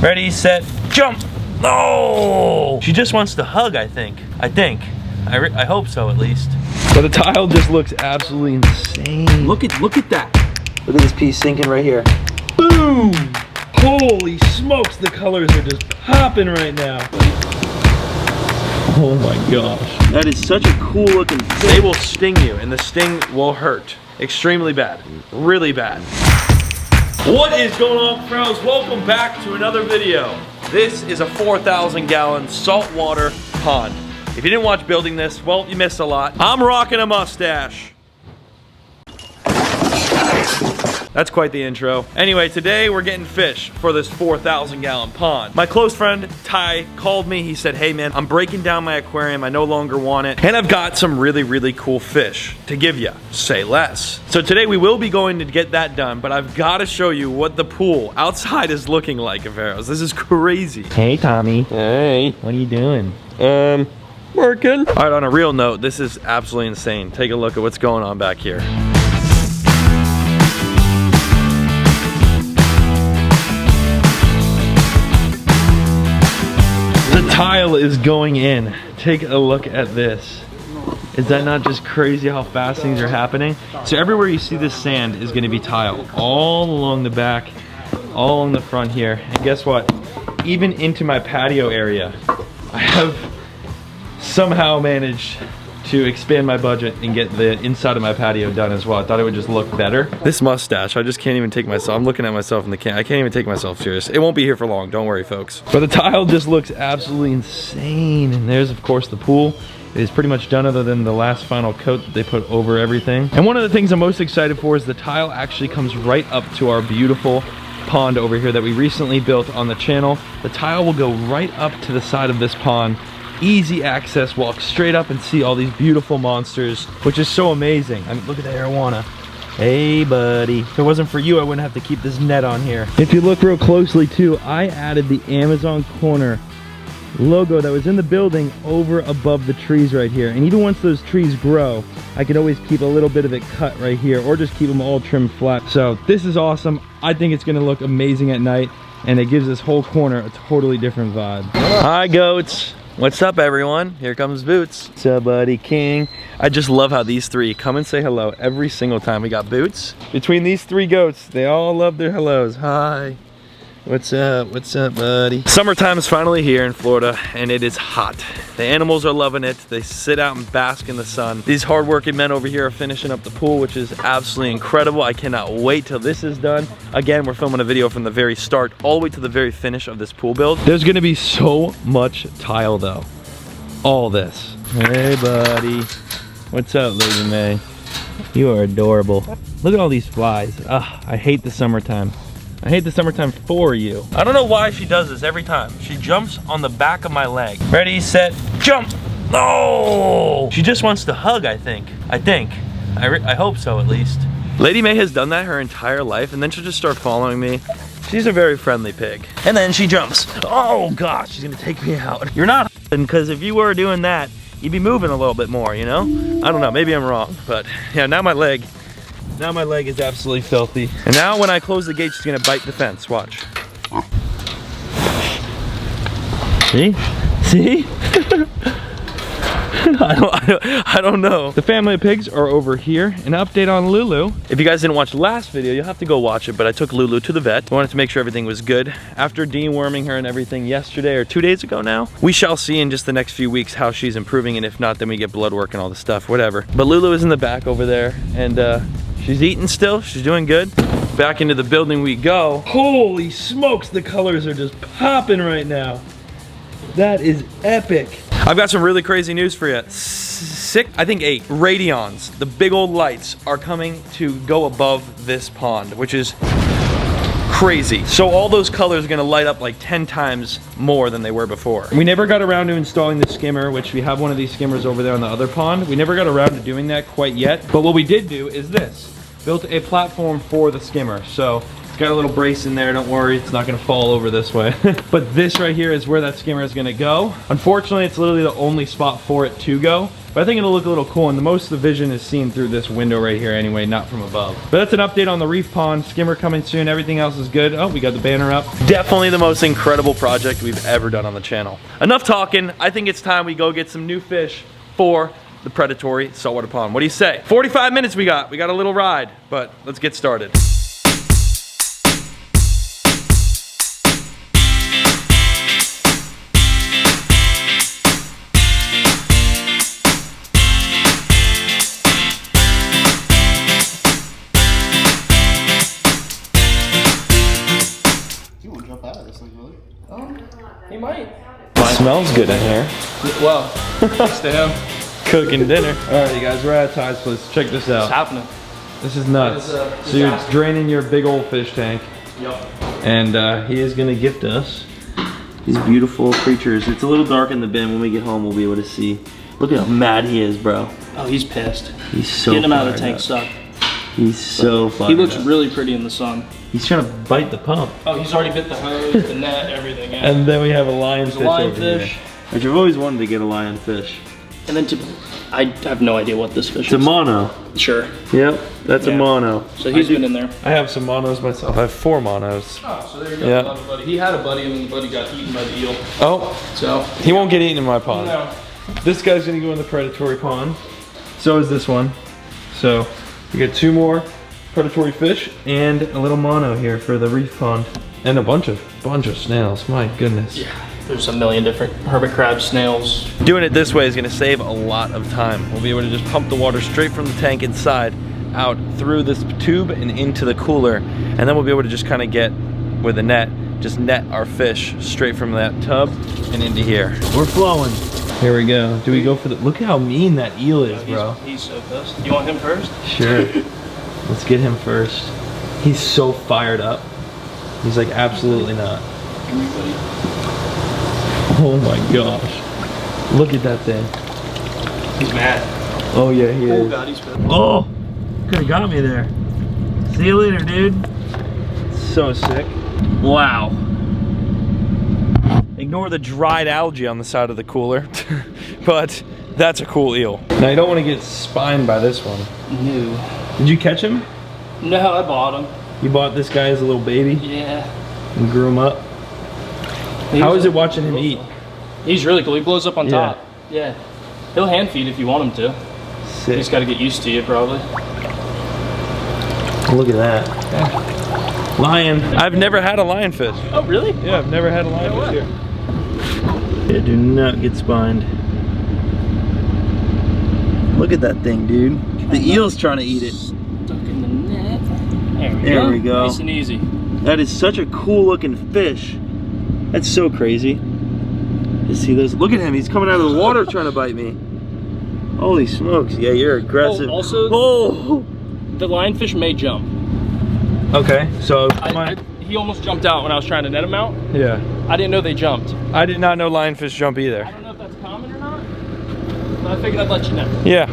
Ready, set, jump. Oh! She just wants to hug, I think. I hope so, at least. But the tile just looks absolutely insane. Look at that. Look at this piece sinking right here. Boom! Holy smokes, the colors are just popping right now. Oh my gosh. That is such a cool looking thing. They will sting you, and the sting will hurt. Extremely bad. Really bad. What is going on, friends? Welcome back to another video. This is a 4,000 gallon saltwater pond. If you didn't watch building this, well, you missed a lot. I'm rocking a mustache. That's quite the intro. Anyway, today we're getting fish for this 4,000 gallon pond. My close friend, Ty, called me. He said, hey man, I'm breaking down my aquarium. I no longer want it. And I've got some really, really cool fish to give you. Say less. So today we will be going to get that done, but I've got to show you what the pool outside is looking like, Cuffaros. This is crazy. Hey, Tommy. Hey. What are you doing? Working. All right, on a real note, this is absolutely insane. Take a look at what's going on back here. The tile is going in. Take a look at this. Is that not just crazy how fast things are happening? So everywhere you see this sand is gonna be tile. All along the back, all along the front here. And guess what? Even into my patio area, I have somehow managed to expand my budget and get the inside of my patio done as well. I thought it would just look better. This mustache, I just can't even take myself. I'm looking at myself in the camera. I can't even take myself serious. It won't be here for long, don't worry folks. But the tile just looks absolutely insane. And there's of course the pool. It is pretty much done other than the last final coat that they put over everything. And one of the things I'm most excited for is the tile actually comes right up to our beautiful pond over here that we recently built on the channel. The tile will go right up to the side of this pond. Easy access, walk straight up and see all these beautiful monsters, which is so amazing. I mean, look at the arowana. Hey buddy, if it wasn't for you, I wouldn't have to keep this net on here. If you look real closely too, I added the Amazon corner logo that was in the building over above the trees right here. And even once those trees grow, I can always keep a little bit of it cut right here or just keep them all trimmed flat. So this is awesome. I think it's gonna look amazing at night and it gives this whole corner a totally different vibe. Hi goats. What's up everyone? Here comes Boots. What's up buddy king? I just love how these three come and say hello every single time. We got Boots. Between these three goats, they all love their hellos. Hi. What's up buddy? Summertime is finally here in Florida and it is hot. The animals are loving it. They sit out and bask in the sun. These hardworking men over here are finishing up the pool, which is absolutely incredible. I cannot wait till this is done. Again, we're filming a video from the very start all the way to the very finish of this pool build. There's gonna be so much tile though. All this. Hey buddy. What's up, Lady May? You are adorable. Look at all these flies. Ugh, I hate the summertime. I hate the summertime for you. I don't know why she does this every time. She jumps on the back of my leg. Ready, set, jump. Oh! She just wants to hug, I think. I hope so, at least. Lady May has done that her entire life, and then she'll just start following me. She's a very friendly pig. And then she jumps. Oh gosh, she's gonna take me out. You're not because if you were doing that, you'd be moving a little bit more, you know? I don't know, maybe I'm wrong, but yeah, now my leg is absolutely filthy. And now when I close the gate, she's gonna bite the fence. Watch. See? See? I don't know. The family of pigs are over here. An update on Lulu. If you guys didn't watch the last video, you'll have to go watch it, but I took Lulu to the vet. I wanted to make sure everything was good. After deworming her and everything yesterday or 2 days ago now, we shall see in just the next few weeks how she's improving, and if not, then we get blood work and all the stuff, whatever. But Lulu is in the back over there, and she's eating still. She's doing good. Back into the building we go. Holy smokes, the colors are just popping right now. That is epic. I've got some really crazy news for you. 8 Radions, the big old lights, are coming to go above this pond, which is crazy. So all those colors are gonna light up like 10 times more than they were before. We never got around to installing the skimmer, which we have one of these skimmers over there on the other pond. We never got around to doing that quite yet. But what we did do is this. Built a platform for the skimmer. So it's Got a little brace in there, don't worry, it's not gonna fall over this way. But this right here is where that skimmer is gonna go. Unfortunately, it's literally the only spot for it to go. But I think it'll look a little cool, and the most of the vision is seen through this window right here anyway, not from above. But that's an update on the reef pond. Skimmer coming soon, everything else is good. Oh, we got the banner up. Definitely the most incredible project we've ever done on the channel. Enough talking, I think it's time we go get some new fish for the Predatory saltwater pond. What do you say? 45 minutes we got a little ride, but let's get started. He might. Smells good in here. Well, thanks to him. Cooking dinner. All right, you guys, we're at Ty's place. Check this out. What's happening? This is nuts. So you're draining your big old fish tank. Yep. And he is gonna gift us these beautiful creatures. It's a little dark in the bin. When we get home, we'll be able to see. Look at how mad he is, bro. Oh, he's pissed. He's so Getting him out of the fired tank up. sucked. He's so fired He looks up. really pretty in the sun. He's trying to bite the pump. Oh, he's already bit the hose, the net, everything. Yeah. And then we have a lionfish over lionfish. here. Which I've always wanted to get a lionfish. And then I have no idea what this fish It's a is. mono. Sure. Yep, that's a Yeah. mono. So he's been in there. I have some monos myself. I have 4 monos. Oh, so there you go. Yeah. Another buddy. He had a buddy and the buddy got eaten by the eel. Oh, So he won't get eaten in my pond. no. This guy's gonna go in the Predatory pond. So is this one. So we get 2 more Predatory fish and a little mono here for the reef pond. And a bunch of snails, my goodness. Yeah. There's a million different hermit crabs, snails. Doing it this way is gonna save a lot of time. We'll be able to just pump the water straight from the tank inside, out through this tube and into the cooler. And then we'll be able to just kind of get with a net, just net our fish straight from that tub and into here. We're flowing. Here we go. Do we go for the, look how mean that eel is, bro. He's so pissed. You want him first? Sure. Let's get him first. He's so fired up. He's like, absolutely not. Oh my gosh. Look at that thing. He's mad. Oh yeah, he Oh is. god, he's pissed. Oh, could've got me there. See you later, dude. So sick. Wow. Ignore the dried algae on the side of the cooler, but that's a cool eel. Now you don't want to get spined by this one. No. Did you catch him? No, I bought him. You bought this guy as a little baby Yeah. and grew him up. How is it watching him eat? He's really cool. He blows up on Yeah. top. Yeah. He'll hand feed if you want him to. Sick. He's got to get used to you, probably. Look at that. Lion. I've never had a lionfish. Oh, really? Yeah, I've never had a lionfish way. here. Yeah, do not get spined. Look at that thing, dude. The eel's trying to eat it. Stuck in the net. There we go. Nice and easy. That is such a cool looking fish. That's so crazy. You see those? Look at him. He's coming out of the water trying to bite me. Holy smokes. Yeah, you're aggressive. Oh, also, oh. the lionfish may jump. Okay, so He almost jumped out when I was trying to net him out. yeah. I didn't know they jumped. I did not know lionfish jump either. I don't know if that's common or not, but I figured I'd let you know. Yeah,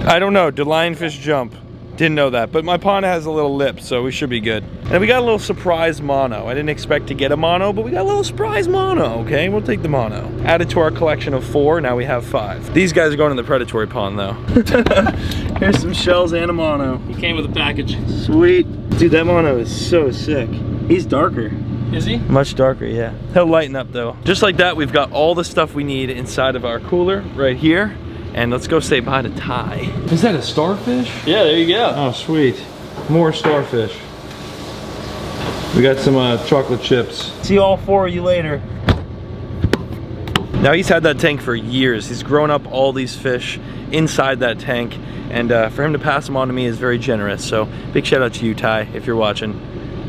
I don't know. Do lionfish jump? Didn't know that, but my pond has a little lip, so we should be good. And we got a little surprise mono. I didn't expect to get a mono, but we got a little surprise mono, okay? We'll take the mono. Added to our collection of 4, now we have 5. These guys are going to the Predatory pond, though. Here's some shells and a mono. He came with a package. Sweet. Dude, that mono is so sick. He's darker. Is he? Much darker, yeah. He'll lighten up, though. Just like that, we've got all the stuff we need inside of our cooler right here. And let's go say bye to Ty. Is that a starfish? Yeah, there you go. Oh, sweet. More starfish. We got some chocolate chips. See all 4 of you later. Now he's had that tank for years. He's grown up all these fish inside that tank. And for him to pass them on to me is very generous. So big shout out to you, Ty, if you're watching.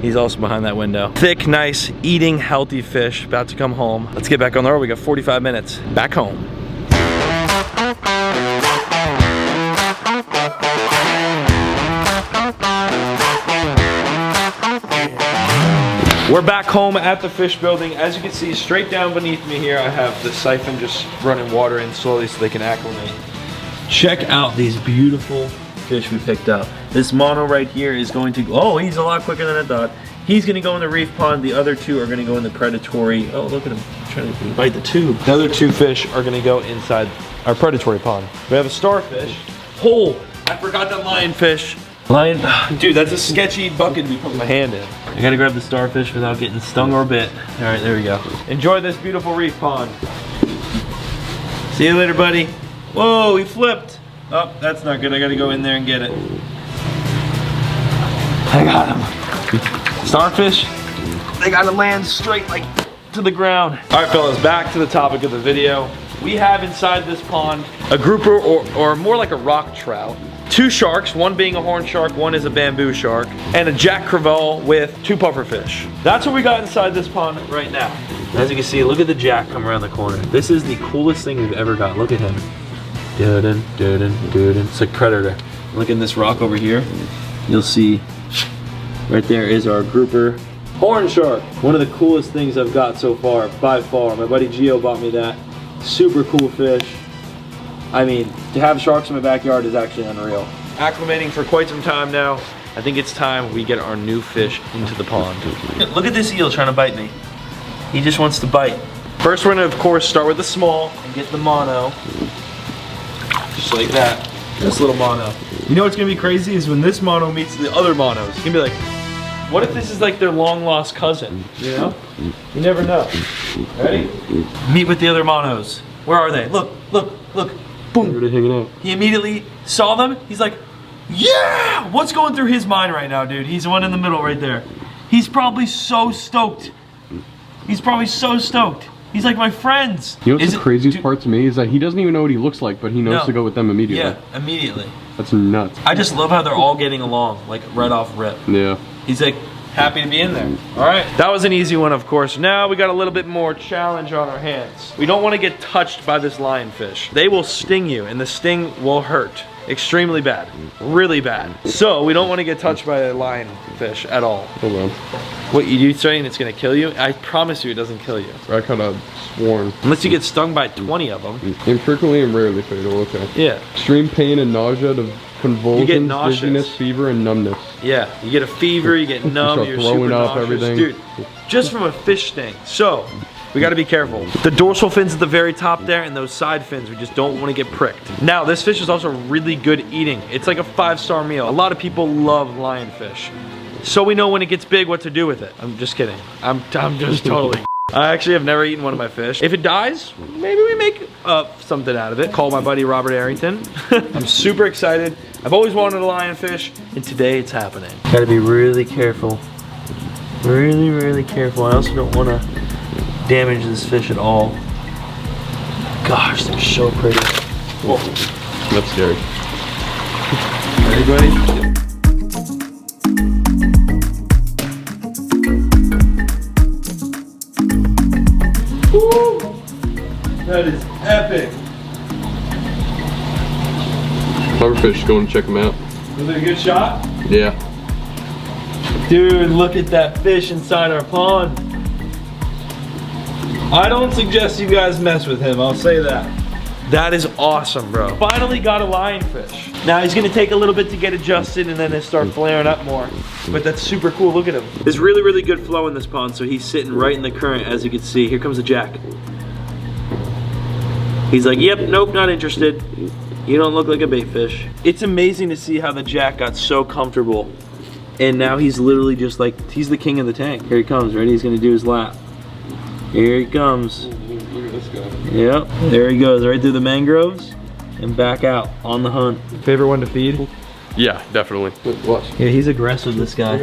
He's also behind that window. Thick, nice, eating, healthy fish. About to come home. Let's get back on the road. We got 45 minutes. Back home. We're back home at the fish building. As you can see, straight down beneath me here, I have the siphon just running water in slowly so they can acclimate. Check out these beautiful fish we picked up. This mono right here is going to, oh, he's a lot quicker than I thought. He's gonna go in the reef pond. The other two are gonna go in the predatory. Oh, look at him trying to bite the tube. The other two fish are gonna go inside our predatory pond. We have a starfish. Oh, I forgot that lionfish. Lion, dude, that's a sketchy bucket to be putting my hand in. I gotta grab the starfish without getting stung or bit. All right, there we go. Enjoy this beautiful reef pond. See you later, buddy. Whoa, he flipped. Oh, that's not good. I gotta go in there and get it. I got him. Starfish, they gotta land straight like to the ground. All right, fellas, back to the topic of the video. We have inside this pond a grouper or more like a rock trout. 2 sharks, one being a horn shark, one is a bamboo shark, and a jack crevalle with 2 pufferfish. That's what we got inside this pond right now. As you can see, look at the jack come around the corner. This is the coolest thing we've ever got. Look at him. Dun, dun, dun, dun. It's a predator. Look at this rock over here. You'll see right there is our grouper horn shark. One of the coolest things I've got so far, by far. My buddy Gio bought me that. Super cool fish. I mean, to have sharks in my backyard is actually unreal. Acclimating for quite some time now. I think it's time we get our new fish into the pond. Look at this eel trying to bite me. He just wants to bite. First, we're gonna, of course, start with the small and get the mono. Just like that. This little mono. You know what's gonna be crazy is when this mono meets the other monos. It's gonna be like, what if this is like their long lost cousin? You know? You never know. Ready? Meet with the other monos. Where are they? Look, look, look. Boom. They're hanging out. He immediately saw them. He's like, yeah! What's going through his mind right now, dude? He's the one in the middle right there. He's probably so stoked. He's probably so stoked. He's like my friends. You know what's the craziest part to me is that he doesn't even know what he looks like, but he knows to go with them immediately. Yeah, immediately. That's nuts. I just love how they're all getting along, like right off rip. Yeah. He's like happy to be in there. All right, that was an easy one, of course. Now we got a little bit more challenge on our hands. We don't want to get touched by this lionfish. They will sting you, and the sting will hurt. Extremely bad, really bad. So we don't want to get touched by a lionfish at all. Hold on. What, you saying it's gonna kill you? I promise you it doesn't kill you. I kind of sworn. Unless you get stung by 20 of them. Infrequently and rarely fatal, okay. Yeah. Extreme pain and nausea to convulsions, You get nauseous. dizziness, fever, and numbness. Yeah, you get a fever, you get numb, start you're throwing super up, nauseous. everything. Dude, just from a fish sting. So, we gotta be careful. The dorsal fins at the very top there and those side fins, we just don't wanna get pricked. Now, this fish is also really good eating. It's like a 5-star meal. A lot of people love lionfish. So we know when it gets big what to do with it. I'm just kidding. I'm just totally I actually have never eaten one of my fish. If it dies, maybe we make something out of it. Call my buddy Robert Arrington. I'm super excited. I've always wanted a lionfish, and today it's happening. Gotta be really careful. Really, really careful. I also don't want to damage this fish at all. Gosh, they're so pretty. Whoa. That's scary. Ready, buddy? Woo! That is epic. Pufferfish, go and check them out. Was it a good shot? Yeah. Dude, look at that fish inside our pond. I don't suggest you guys mess with him, I'll say that. That is awesome, bro. Finally got a lionfish. Now he's gonna take a little bit to get adjusted and then he'll start flaring up more. But that's super cool, look at him. There's really, really good flow in this pond, so he's sitting right in the current, as you can see. Here comes the jack. He's like, yep, nope, not interested. You don't look like a bait fish. It's amazing to see how the jack got so comfortable. And now he's literally just like, he's the king of the tank. Here he comes, ready? He's gonna do his lap. Here he comes. Look at this guy. Yep, there he goes, right through the mangroves and back out on the hunt. Favorite one to feed? Yeah, definitely. Watch. Yeah, he's aggressive, this guy.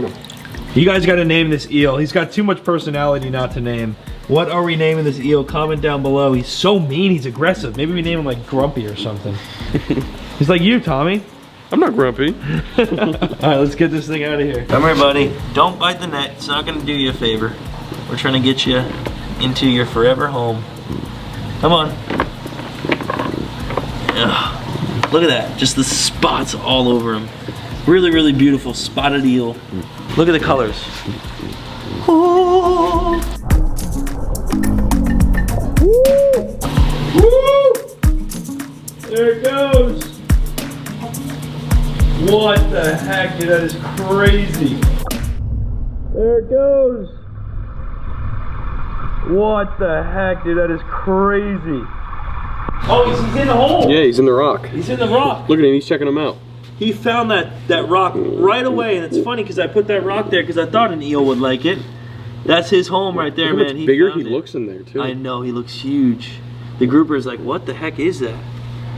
You guys gotta name this eel. He's got too much personality not to name. What are we naming this eel? Comment down below. He's so mean, he's aggressive. Maybe we name him like Grumpy or something. He's like you, Tommy. I'm not grumpy. All right, let's get this thing out of here. Come here, buddy. Don't bite the net. It's not gonna do you a favor. We're trying to get you into your forever home. Come on. Ugh. Look at that. Just the spots all over him. Really, really beautiful spotted eel. Look at the colors. Oh. Woo! Woo! There it goes. What the heck, dude, that is crazy. There it goes. What the heck, dude? That is crazy. Oh, he's in the hole. Yeah, he's in the rock. He's in the rock. Look at him, he's checking him out. He found that rock right away, and it's funny because I put that rock there because I thought an eel would like it. That's his home right there, Look man. how bigger he looks in there too. I know, he looks huge. The grouper is like, what the heck is that?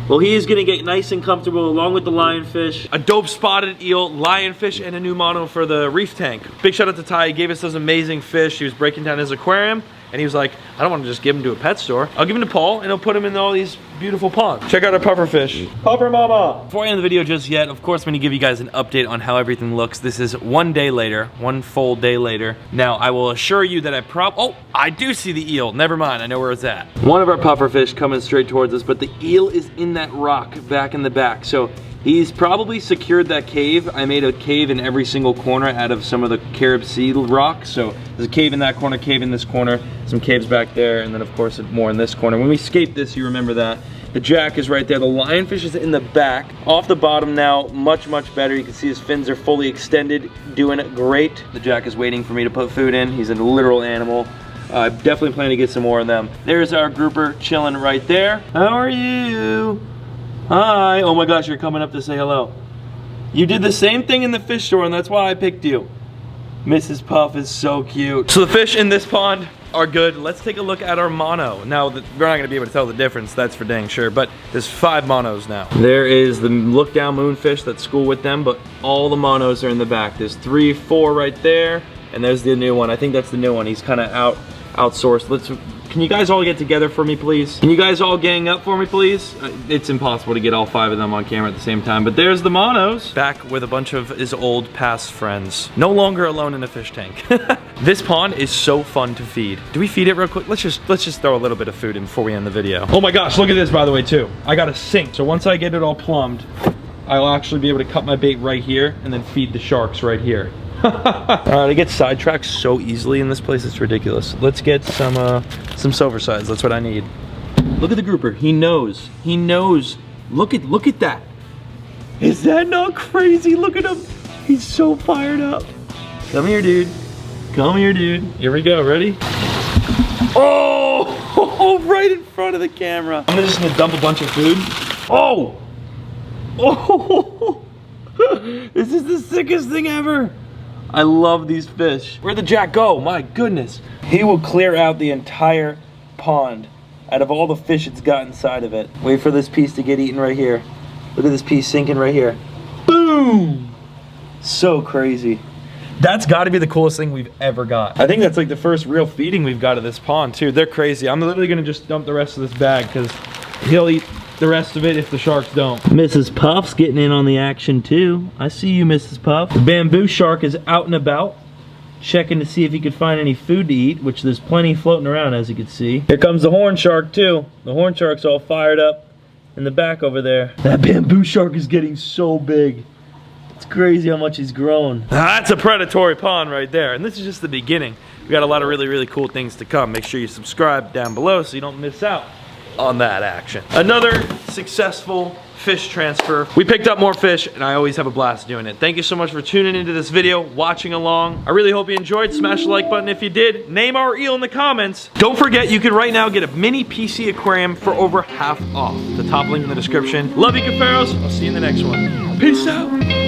Well, he is gonna get nice and comfortable along with the lionfish. A dope spotted eel, lionfish, and a new mono for the reef tank. Big shout out to Ty, he gave us those amazing fish. He was breaking down his aquarium, and he was like, I don't wanna just give him to a pet store. I'll give him to Paul, and he'll put him in all these beautiful ponds. Check out our puffer fish. Puffer mama! Before I end the video just yet, of course I'm gonna give you guys an update on how everything looks. This is one day later, one full day later. Now, I will assure you that I do see the eel. Never mind, I know where it's at. One of our puffer fish coming straight towards us, but the eel is in that rock back in the back. So he's probably secured that cave. I made a cave in every single corner out of some of the Carib Sea rock. So there's a cave in that corner, cave in this corner, some caves back there, and then of course more in this corner. When we escaped this, you remember that. The jack is right there. The lionfish is in the back. Off the bottom now, much, much better. You can see his fins are fully extended, doing it great. The jack is waiting for me to put food in. He's a literal animal. I definitely plan to get some more of them. There's our grouper chilling right there. How are you? Hi. Oh my gosh, you're coming up to say hello. You did the same thing in the fish store, and that's why I picked you. Mrs. Puff is so cute. So the fish in this pond are good. Let's take a look at our mono. Now, we're not gonna be able to tell the difference, that's for dang sure, but there's 5 monos now. There is the look down moonfish that's cool with them, but all the monos are in the back. There's 3, 4 right there, and there's the new one. I think that's the new one. He's kind of outsourced. Can you guys all get together for me, please? Can you guys all gang up for me, please? It's impossible to get all 5 of them on camera at the same time, but there's the monos. Back with a bunch of his old past friends. No longer alone in a fish tank. This pond is so fun to feed. Do we feed it real quick? Let's just throw a little bit of food in before we end the video. Oh my gosh, look at this, by the way, too. I got a sink, so once I get it all plumbed, I'll actually be able to cut my bait right here and then feed the sharks right here. I get sidetracked so easily in this place, it's ridiculous. Let's get some silver sides. That's what I need. Look at the grouper. He knows. He knows. Look at that. Is that not crazy? Look at him. He's so fired up. Come here, dude. Come here, dude. Here we go. Ready? Oh, right in front of the camera. I'm just gonna dump a bunch of food. Oh. This is the sickest thing ever. I love these fish. Where'd the jack go? My goodness. He will clear out the entire pond out of all the fish it's got inside of it. Wait for this piece to get eaten right here. Look at this piece sinking right here. Boom! So crazy. That's gotta be the coolest thing we've ever got. I think that's like the first real feeding we've got of this pond too. They're crazy. I'm literally gonna just dump the rest of this bag because he'll eat the rest of it if the sharks don't. Mrs. Puff's getting in on the action too. I see you, Mrs. Puff. The bamboo shark is out and about, checking to see if he could find any food to eat, which there's plenty floating around, as you can see. Here comes the horn shark too. The horn shark's all fired up in the back over there. That bamboo shark is getting so big. It's crazy how much he's grown. That's a predatory pond right there, and this is just the beginning. We got a lot of really, really cool things to come. Make sure you subscribe down below so you don't miss out on that action. Another successful fish transfer. We picked up more fish, and I always have a blast doing it. Thank you so much for tuning into this video, watching along. I really hope you enjoyed. Smash the like button if you did. Name our eel in the comments. Don't forget, you can right now get a mini PC aquarium for over half off. The top link in the description. Love you, Cuffaros. I'll see you in the next one. Peace out.